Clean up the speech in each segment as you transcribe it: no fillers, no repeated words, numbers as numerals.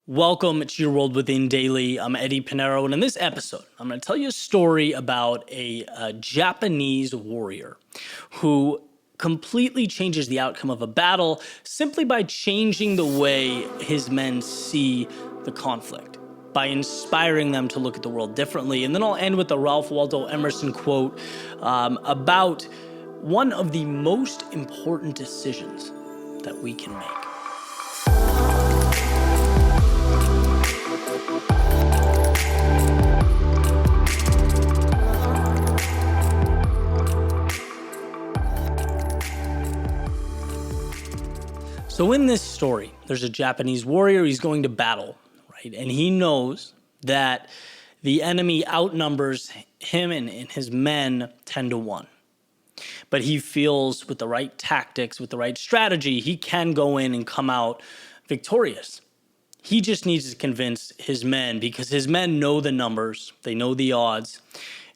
Welcome to Your World Within Daily. I'm Eddie Pinero, and in this episode, I'm going to tell you a story about a Japanese warrior who completely changes the outcome of a battle simply by changing the way his men see the conflict, by inspiring them to look at the world differently. And then I'll end with the Ralph Waldo Emerson quote about one of the most important decisions that we can make. So in this story, there's a Japanese warrior. He's going to battle, right? And he knows that the enemy outnumbers him and his men 10-1. But he feels with the right tactics, with the right strategy, he can go in and come out victorious. He just needs to convince his men because his men know the numbers, they know the odds,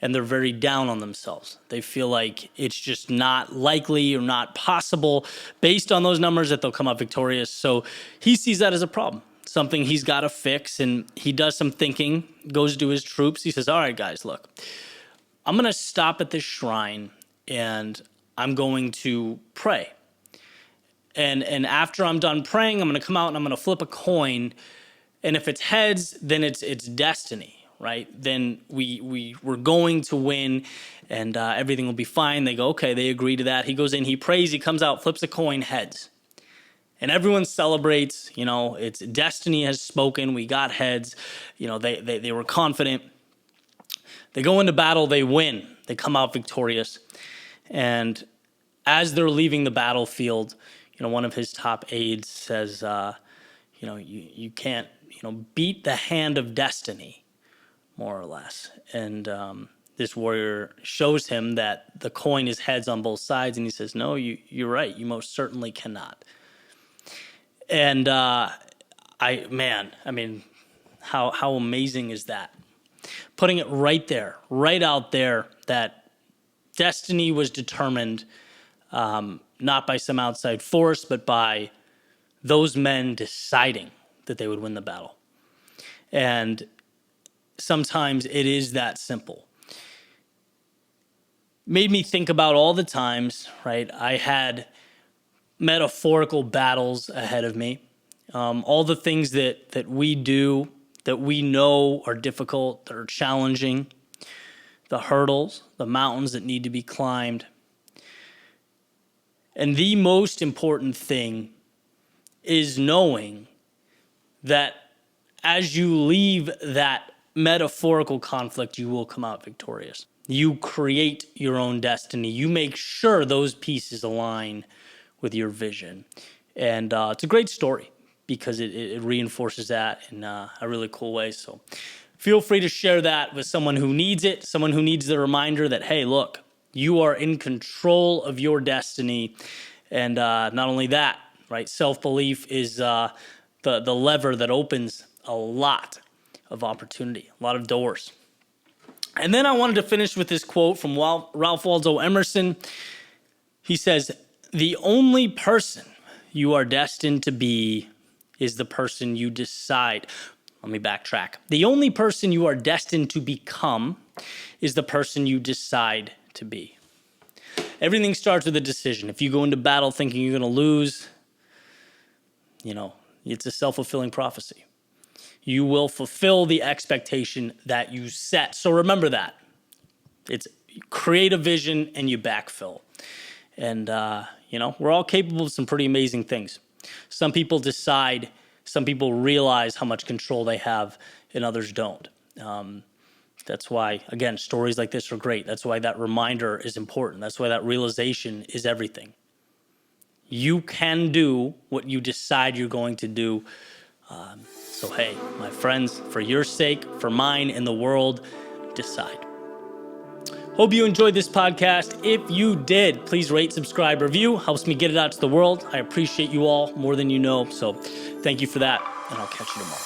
and they're very down on themselves. They feel like it's just not likely or not possible based on those numbers that they'll come out victorious. So he sees that as a problem, something he's got to fix, and he does some thinking, goes to his troops. He says, all right, guys, look, I'm going to stop at this shrine and I'm going to pray. And after I'm done praying, I'm going to come out and I'm going to flip a coin. And if it's heads, then it's destiny. Right? Then we're going to win and everything will be fine. They go, okay, they agree to that. He goes in, he prays, he comes out, flips a coin, heads. And everyone celebrates, it's destiny has spoken. We got heads. They were confident. They go into battle, they win. They come out victorious. And as they're leaving the battlefield, one of his top aides says, you can't, beat the hand of destiny, more or less. And this warrior shows him that the coin is heads on both sides, and he says, no, you're right. You most certainly cannot. And how amazing is that? Putting it right there, right out there, that destiny was determined not by some outside force, but by those men deciding that they would win the battle. And sometimes it is that simple. Made me think about all the times, right? I had metaphorical battles ahead of me. All the things that we do, that we know are difficult, that are challenging, the hurdles, the mountains that need to be climbed. And the most important thing is knowing that as you leave that metaphorical conflict, you will come out victorious. You create your own destiny. You make sure those pieces align with your vision. And it's a great story because it reinforces that in a really cool way. So feel free to share that with someone who needs it, someone who needs the reminder that, hey, look, you are in control of your destiny. And not only that, right? Self-belief is the lever that opens a lot of opportunity, a lot of doors. And then I wanted to finish with this quote from Ralph Waldo Emerson. He says, the only person you are destined to be is the person you decide. Let me backtrack. The only person you are destined to become is the person you decide to be. Everything starts with a decision. If you go into battle thinking you're going to lose, it's a self-fulfilling prophecy. You will fulfill the expectation that you set. So remember that. It's create a vision and you backfill. And, we're all capable of some pretty amazing things. Some people decide, some people realize how much control they have, and others don't. That's why, again, stories like this are great. That's why that reminder is important. That's why that realization is everything. You can do what you decide you're going to do. So, hey, my friends, for your sake, for mine, and the world, decide. Hope you enjoyed this podcast. If you did, please rate, subscribe, review. Helps me get it out to the world. I appreciate you all more than you know. So thank you for that, and I'll catch you tomorrow.